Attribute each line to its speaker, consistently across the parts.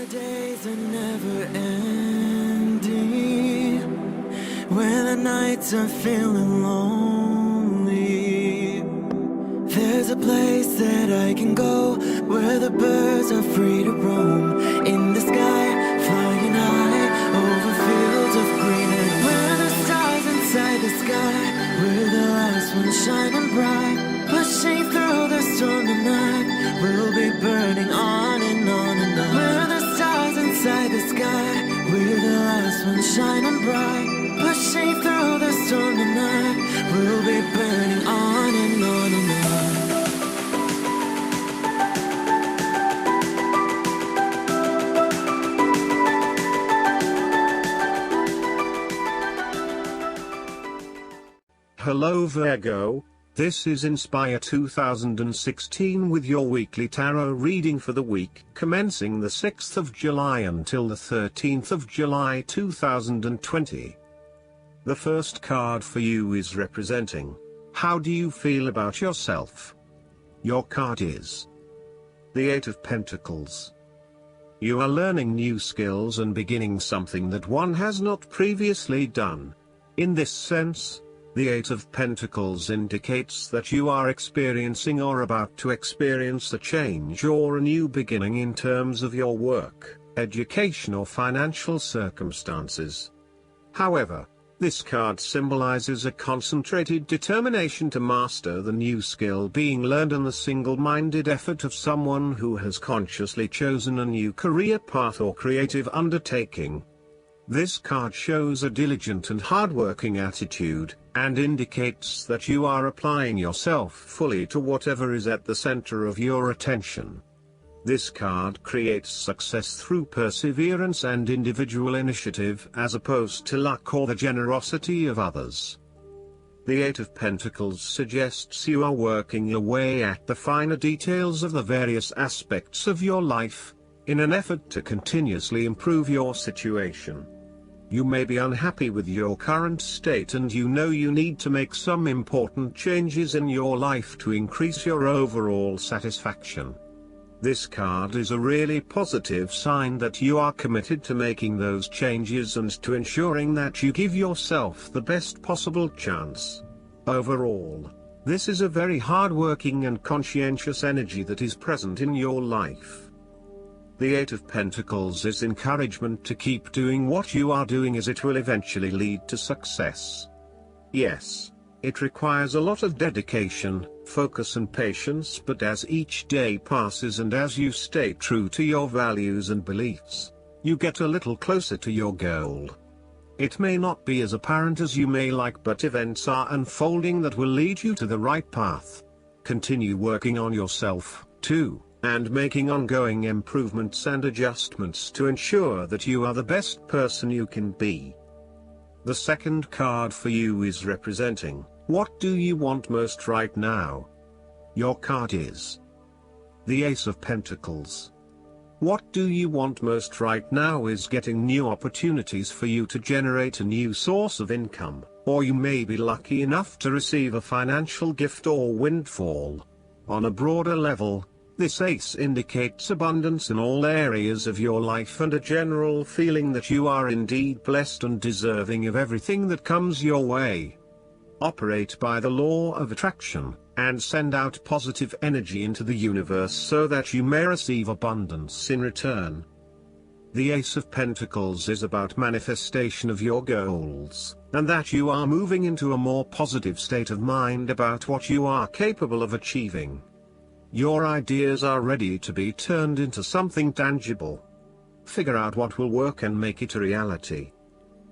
Speaker 1: days are never ending, when the nights are feeling lonely, there's a place that I can go, where the birds are free to roam, in the sky, flying high, over fields of green, and where the stars inside the sky, we're the last ones shining bright, pushing through the storm tonight, we'll be burning on and on and on. We're the stars inside the sky, we're the last ones shining bright, pushing through the storm tonight, we'll be burning on and on and on.
Speaker 2: Hello Virgo, this is Inspire 2016 with your weekly tarot reading for the week commencing the 6th of July until the 13th of July 2020. The first card for you is representing, how do you feel about yourself? Your card is the Eight of Pentacles. You are learning new skills and beginning something that one has not previously done. In this sense, the Eight of Pentacles indicates that you are experiencing or about to experience a change or a new beginning in terms of your work, education or financial circumstances. However, this card symbolizes a concentrated determination to master the new skill being learned and the single-minded effort of someone who has consciously chosen a new career path or creative undertaking. This card shows a diligent and hard-working attitude, and indicates that you are applying yourself fully to whatever is at the center of your attention. This card creates success through perseverance and individual initiative as opposed to luck or the generosity of others. The Eight of Pentacles suggests you are working your way at the finer details of the various aspects of your life, in an effort to continuously improve your situation. You may be unhappy with your current state and you know you need to make some important changes in your life to increase your overall satisfaction. This card is a really positive sign that you are committed to making those changes and to ensuring that you give yourself the best possible chance. Overall, this is a very hard-working and conscientious energy that is present in your life. The Eight of Pentacles is encouragement to keep doing what you are doing as it will eventually lead to success. Yes, it requires a lot of dedication, focus and patience, but as each day passes and as you stay true to your values and beliefs, you get a little closer to your goal. It may not be as apparent as you may like, but events are unfolding that will lead you to the right path. Continue working on yourself, too, and making ongoing improvements and adjustments to ensure that you are the best person you can be. The second card for you is representing, what do you want most right now? Your card is the Ace of Pentacles. What do you want most right now is getting new opportunities for you to generate a new source of income, or you may be lucky enough to receive a financial gift or windfall. On a broader level, this ace indicates abundance in all areas of your life and a general feeling that you are indeed blessed and deserving of everything that comes your way. Operate by the law of attraction, and send out positive energy into the universe so that you may receive abundance in return. The Ace of Pentacles is about manifestation of your goals, and that you are moving into a more positive state of mind about what you are capable of achieving. Your ideas are ready to be turned into something tangible. Figure out what will work and make it a reality.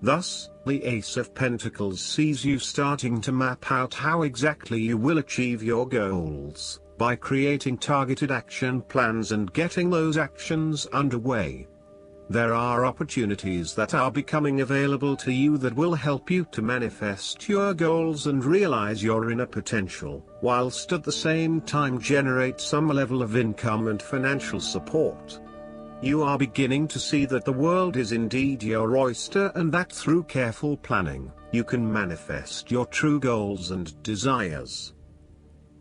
Speaker 2: Thus, the Ace of Pentacles sees you starting to map out how exactly you will achieve your goals, by creating targeted action plans and getting those actions underway. There are opportunities that are becoming available to you that will help you to manifest your goals and realize your inner potential, whilst at the same time generate some level of income and financial support. You are beginning to see that the world is indeed your oyster and that through careful planning, you can manifest your true goals and desires.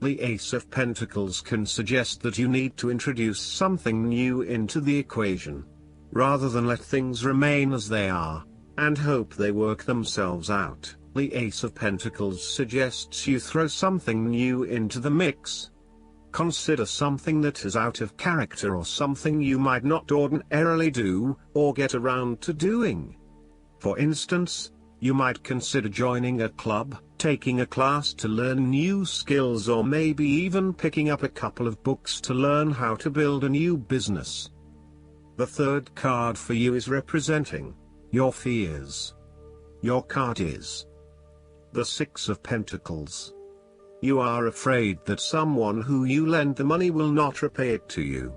Speaker 2: The Ace of Pentacles can suggest that you need to introduce something new into the equation. rather than let things remain as they are, and hope they work themselves out. The Ace of Pentacles suggests you throw something new into the mix. Consider something that is out of character or something you might not ordinarily do, or get around to doing. For instance, you might consider joining a club, taking a class to learn new skills, or maybe even picking up a couple of books to learn how to build a new business. The third card for you is representing your fears. Your card is the Six of Pentacles. You are afraid that someone who you lend the money will not repay it to you.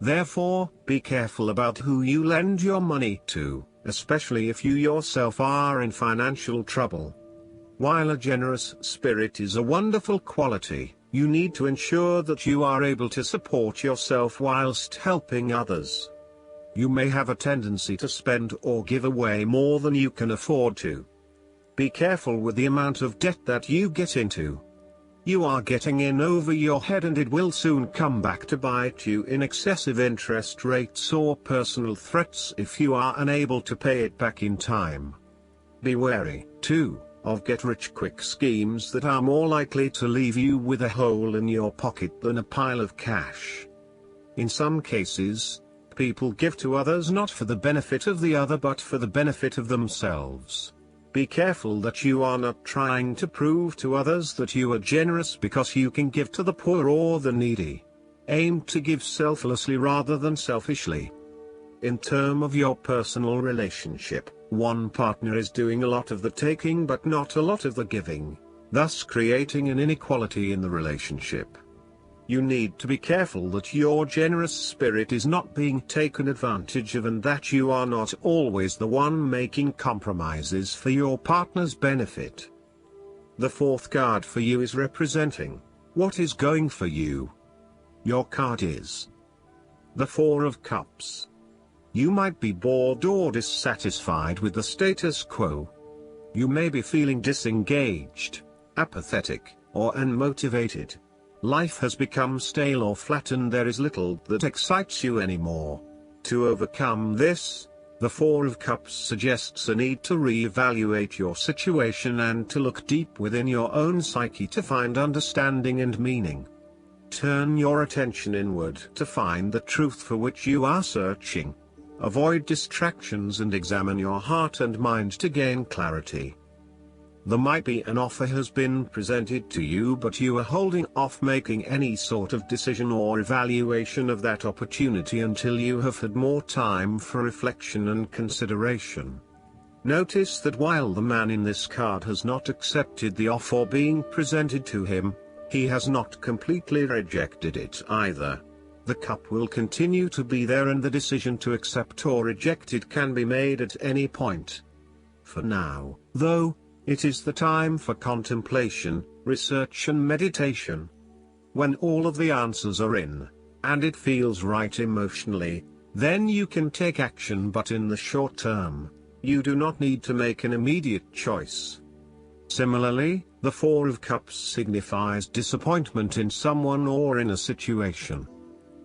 Speaker 2: Therefore, be careful about who you lend your money to, especially if you yourself are in financial trouble. While a generous spirit is a wonderful quality, you need to ensure that you are able to support yourself whilst helping others. You may have a tendency to spend or give away more than you can afford to. Be careful with the amount of debt that you get into. You are getting in over your head, and it will soon come back to bite you in excessive interest rates or personal threats if you are unable to pay it back in time. Be wary, too, of get-rich-quick schemes that are more likely to leave you with a hole in your pocket than a pile of cash. In some cases, people give to others not for the benefit of the other but for the benefit of themselves. Be careful that you are not trying to prove to others that you are generous because you can give to the poor or the needy. Aim to give selflessly rather than selfishly. In terms of your personal relationship, one partner is doing a lot of the taking but not a lot of the giving, thus creating an inequality in the relationship. You need to be careful that your generous spirit is not being taken advantage of, and that you are not always the one making compromises for your partner's benefit. The fourth card for you is representing what is going for you. Your card is the Four of Cups. You might be bored or dissatisfied with the status quo. You may be feeling disengaged, apathetic, or unmotivated. Life has become stale or flat, and there is little that excites you anymore. To overcome this, the Four of Cups suggests a need to re-evaluate your situation and to look deep within your own psyche to find understanding and meaning. Turn your attention inward to find the truth for which you are searching. Avoid distractions and examine your heart and mind to gain clarity. There might be an offer has been presented to you, but you are holding off making any sort of decision or evaluation of that opportunity until you have had more time for reflection and consideration. Notice that while the man in this card has not accepted the offer being presented to him, he has not completely rejected it either. The cup will continue to be there, and the decision to accept or reject it can be made at any point. For now, though, it is the time for contemplation, research and meditation. When all of the answers are in, and it feels right emotionally, then you can take action, but in the short term, you do not need to make an immediate choice. Similarly, the Four of Cups signifies disappointment in someone or in a situation.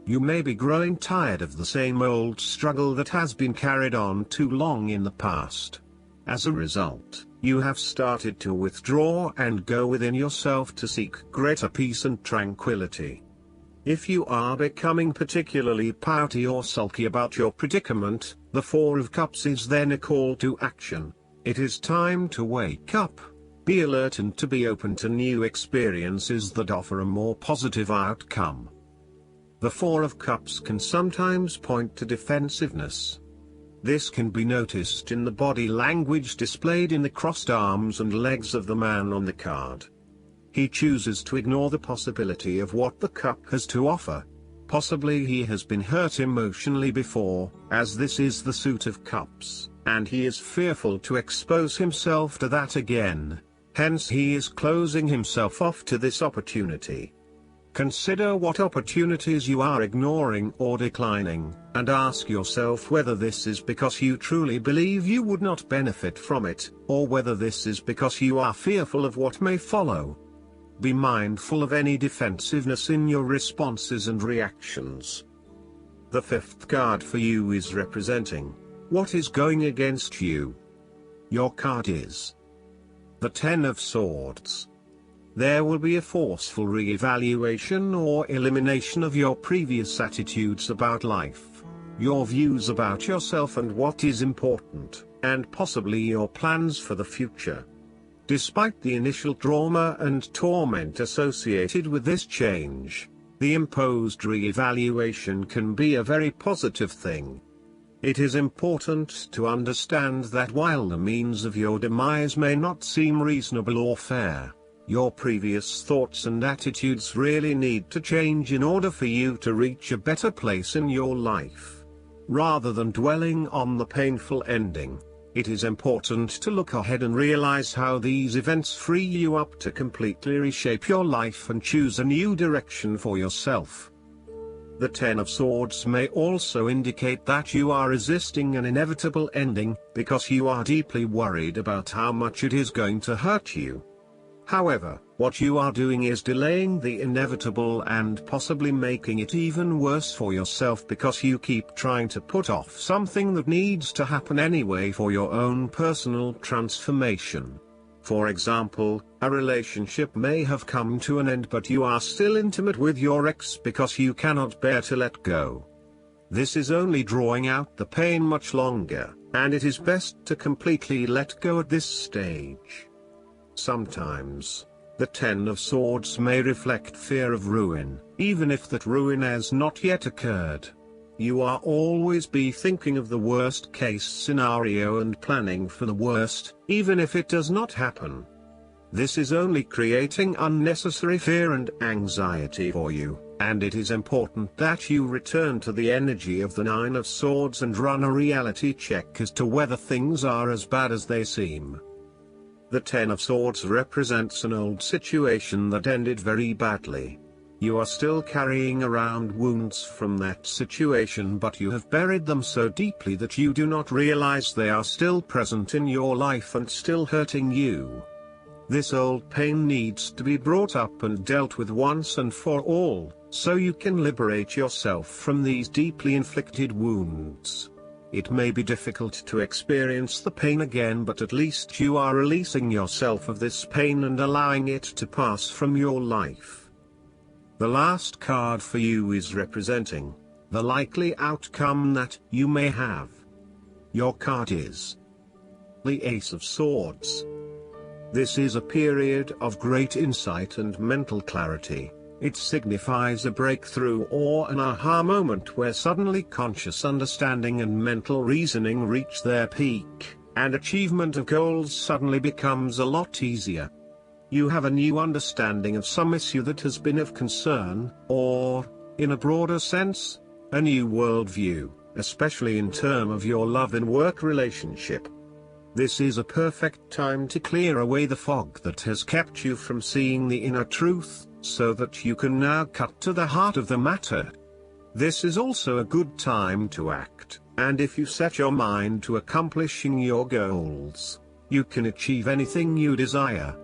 Speaker 2: You may be growing tired of the same old struggle that has been carried on too long in the past. As a result, you have started to withdraw and go within yourself to seek greater peace and tranquility. If you are becoming particularly pouty or sulky about your predicament, the Four of Cups is then a call to action. It is time to wake up, be alert, and to be open to new experiences that offer a more positive outcome. The Four of Cups can sometimes point to defensiveness. This can be noticed in the body language displayed in the crossed arms and legs of the man on the card. He chooses to ignore the possibility of what the cup has to offer. Possibly he has been hurt emotionally before, as this is the Suit of Cups, and he is fearful to expose himself to that again. Hence he is closing himself off to this opportunity. Consider what opportunities you are ignoring or declining, and ask yourself whether this is because you truly believe you would not benefit from it, or whether this is because you are fearful of what may follow. Be mindful of any defensiveness in your responses and reactions. The fifth card for you is representing what is going against you. Your card is the Ten of Swords. There will be a forceful re-evaluation or elimination of your previous attitudes about life, your views about yourself and what is important, and possibly your plans for the future. Despite the initial trauma and torment associated with this change, the imposed re-evaluation can be a very positive thing. It is important to understand that while the means of your demise may not seem reasonable or fair, your previous thoughts and attitudes really need to change in order for you to reach a better place in your life. Rather than dwelling on the painful ending, it is important to look ahead and realize how these events free you up to completely reshape your life and choose a new direction for yourself. The Ten of Swords may also indicate that you are resisting an inevitable ending, because you are deeply worried about how much it is going to hurt you. However, what you are doing is delaying the inevitable and possibly making it even worse for yourself because you keep trying to put off something that needs to happen anyway for your own personal transformation. For example, a relationship may have come to an end but you are still intimate with your ex because you cannot bear to let go. This is only drawing out the pain much longer, and it is best to completely let go at this stage. Sometimes, the Ten of Swords may reflect fear of ruin, even if that ruin has not yet occurred. You are always be thinking of the worst case scenario and planning for the worst, even if it does not happen. This is only creating unnecessary fear and anxiety for you, and it is important that you return to the energy of the Nine of Swords and run a reality check as to whether things are as bad as they seem. The Ten of Swords represents an old situation that ended very badly. You are still carrying around wounds from that situation, but you have buried them so deeply that you do not realize they are still present in your life and still hurting you. This old pain needs to be brought up and dealt with once and for all, so you can liberate yourself from these deeply inflicted wounds. It may be difficult to experience the pain again, but at least you are releasing yourself of this pain and allowing it to pass from your life. The last card for you is representing the likely outcome that you may have. Your card is the Ace of Swords. This is a period of great insight and mental clarity. It signifies a breakthrough or an aha moment where suddenly conscious understanding and mental reasoning reach their peak, and achievement of goals suddenly becomes a lot easier. You have a new understanding of some issue that has been of concern, or, in a broader sense, a new worldview, especially in terms of your love and work relationship. This is a perfect time to clear away the fog that has kept you from seeing the inner truth, so that you can now cut to the heart of the matter. This is also a good time to act, and if you set your mind to accomplishing your goals, you can achieve anything you desire.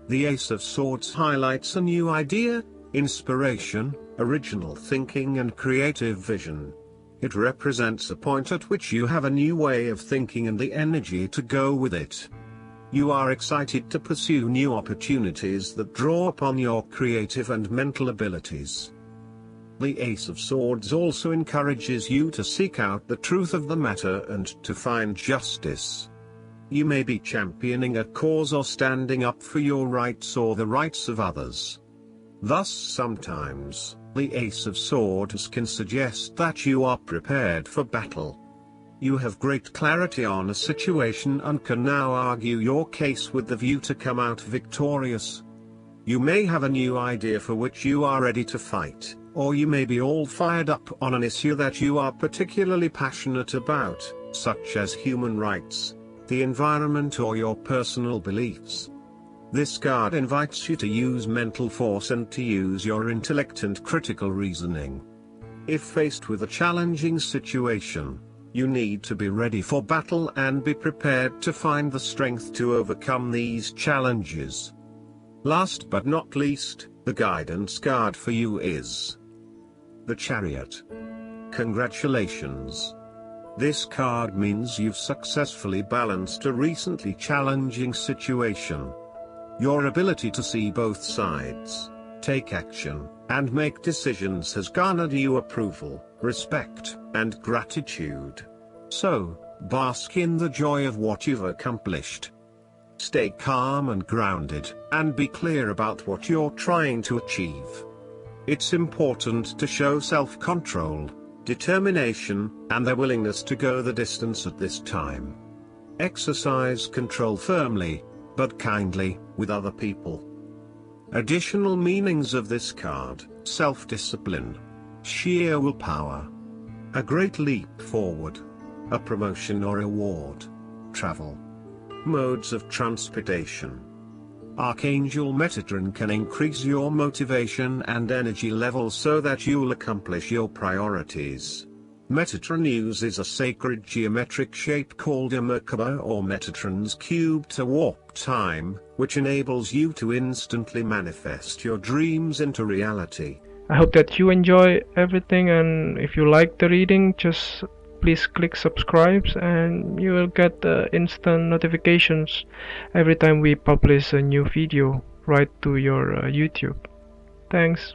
Speaker 2: The Ace of Swords highlights a new idea, inspiration, original thinking and creative vision. It represents a point at which you have a new way of thinking and the energy to go with it. You are excited to pursue new opportunities that draw upon your creative and mental abilities. The Ace of Swords also encourages you to seek out the truth of the matter and to find justice. You may be championing a cause or standing up for your rights or the rights of others. Thus, sometimes, the Ace of Swords can suggest that you are prepared for battle. You have great clarity on a situation and can now argue your case with the view to come out victorious. You may have a new idea for which you are ready to fight, or you may be all fired up on an issue that you are particularly passionate about, such as human rights, the environment or your personal beliefs. This card invites you to use mental force and to use your intellect and critical reasoning. If faced with a challenging situation, you need to be ready for battle and be prepared to find the strength to overcome these challenges. Last but not least, the guidance card for you is the Chariot. Congratulations! This card means you've successfully balanced a recently challenging situation. Your ability to see both sides, take action, and make decisions has garnered you approval, respect, and gratitude. So, bask in the joy of what you've accomplished. Stay calm and grounded, and be clear about what you're trying to achieve. It's important to show self-control, determination, and the willingness to go the distance at this time. Exercise control firmly, but kindly, with other people. Additional meanings of this card: self-discipline, sheer willpower, a great leap forward, a promotion or award, travel, modes of transportation. Archangel Metatron can increase your motivation and energy levels so that you'll accomplish your priorities. Metatron uses a sacred geometric shape called a Merkaba or Metatron's cube to warp time, which enables you to instantly manifest your dreams into reality.
Speaker 3: I hope that you enjoy everything, and if you like the reading, just please click subscribe and you will get instant notifications every time we publish a new video right to your YouTube. Thanks.